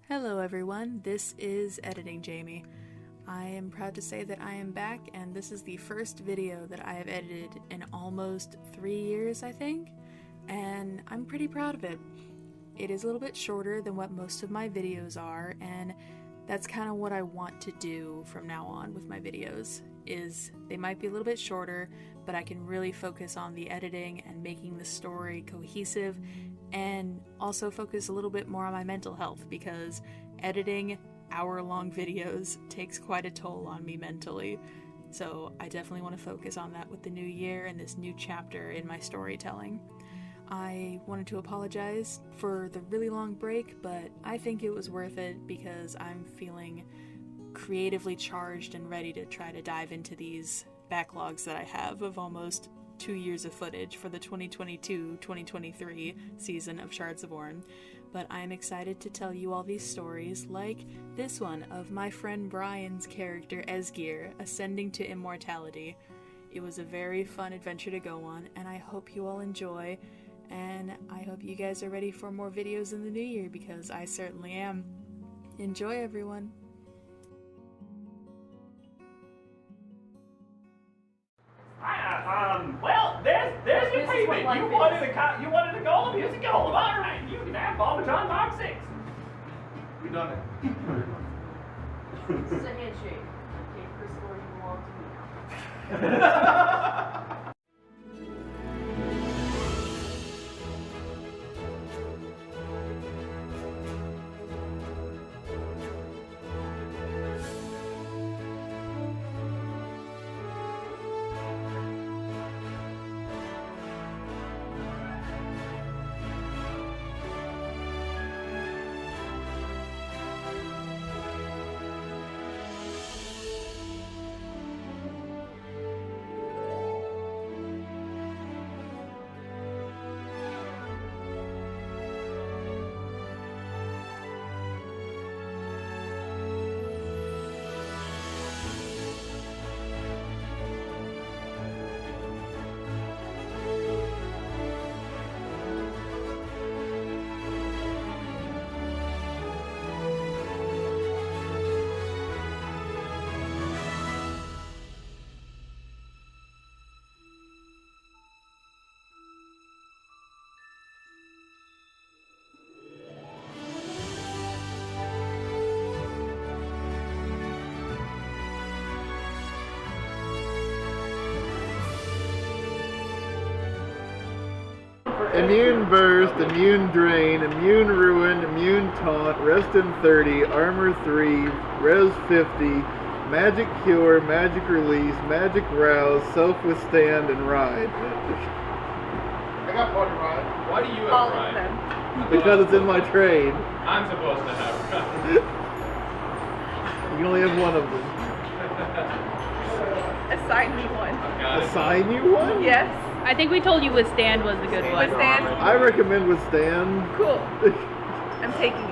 Hello everyone, this is Editing Jamie. I am proud to say that I am back, and this is the first video that I have edited in almost 3 years, I think, and I'm pretty proud of it. It is a little bit shorter than what most of my videos are, and that's kind of what I want to do from now on with my videos, is they might be a little bit shorter, but I can really focus on the editing and making the story cohesive, and also focus a little bit more on my mental health, because editing hour-long videos takes quite a toll on me mentally. So I definitely want to focus on that with the new year and this new chapter in my storytelling. I wanted to apologize for the really long break, but I think it was worth it because I'm feeling creatively charged and ready to try to dive into these backlogs that I have of almost 2 years of footage for the 2022-2023 season of Shards of Orn. But I'm excited to tell you all these stories, like this one of my friend Brian's character Esgir ascending to immortality. It was a very fun adventure to go on, and I hope you all enjoy, and I hope you guys are ready for more videos in the new year, because I certainly am. Enjoy, everyone! Well, there's your payment. You wanted to go to music hall. All right, you can have Bombachon Box 6. We done it. This is a handshake. Okay, Chris Gore, you belong to me now. Immune Burst, Immune Drain, Immune Ruin, Immune Taunt, Rest in 30, Armor 3, Res 50, Magic Cure, Magic Release, Magic Rouse, Self-Withstand, and Ride. I got part of Ride. Why do you have All of Ride? them. Because it's in my trade. I'm supposed to have Ride. You can only have one of them. Assign me one. Assign you one? Yes. I think we told you Withstand was a good one. Withstand? I recommend Withstand. Cool. I'm taking it.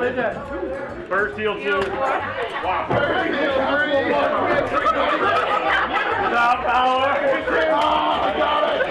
What is that? First heal 2. Wow. Without power. I got it.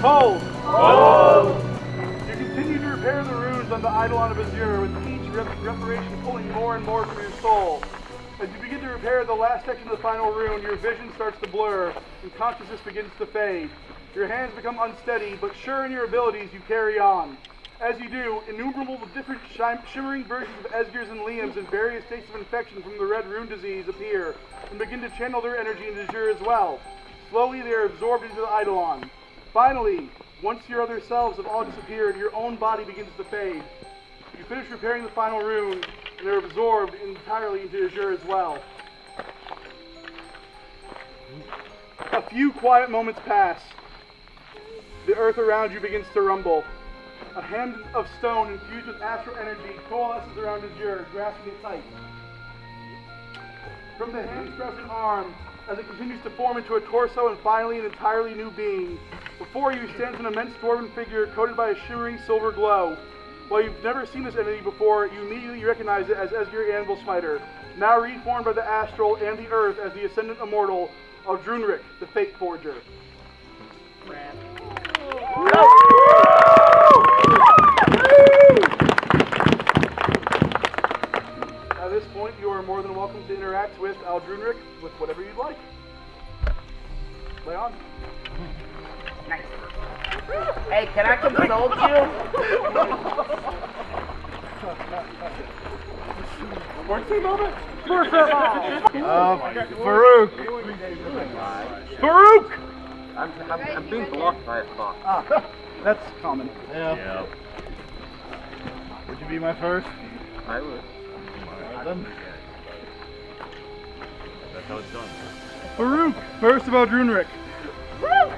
Hold! Hold! You continue to repair the runes on the Eidolon of Azure, with each reparation pulling more and more from your soul. As you begin to repair the last section of the final rune, your vision starts to blur, and consciousness begins to fade. Your hands become unsteady, but sure in your abilities, you carry on. As you do, innumerable different shimmering versions of Esgir's and Liam's in various states of infection from the red rune disease appear, and begin to channel their energy into Azure as well. Slowly, they are absorbed into the Eidolon. Finally, once your other selves have all disappeared, your own body begins to fade. You finish repairing the final rune, and they're absorbed entirely into Azure as well. A few quiet moments pass. The earth around you begins to rumble. A hand of stone infused with astral energy coalesces around Azure, grasping it tight. From the hand spreads an arm, as it continues to form into a torso and finally an entirely new being. Before you stands an immense dwarven figure coated by a shimmering silver glow. While you've never seen this entity before, you immediately recognize it as Anvilsmiter, now reformed by the astral and the earth as the ascendant immortal Aldrhunrik, the Fate Forger. At this point, you are more than welcome to interact with Aldrhunrik with whatever you'd like. Lay on. Nice. Hey, can I consult you? Farouk! Farouk! I'm being blocked by a fox. Ah, that's common. Yeah. Would you be my first? I would. Then. That's how it's done. Farouk, first of Aldrhunrik. Yeah!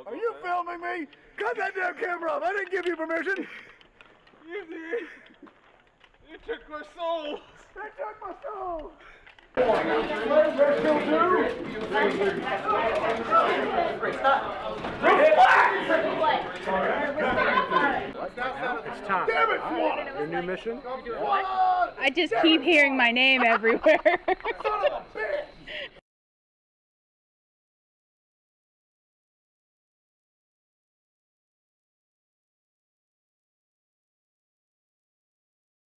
Are you filming me? Cut that damn camera off! I didn't give you permission! You did. You took my soul. They took my soul! It's time. Damn it, Swan! Your new mission? I just keep hearing my name everywhere. Son of a bitch!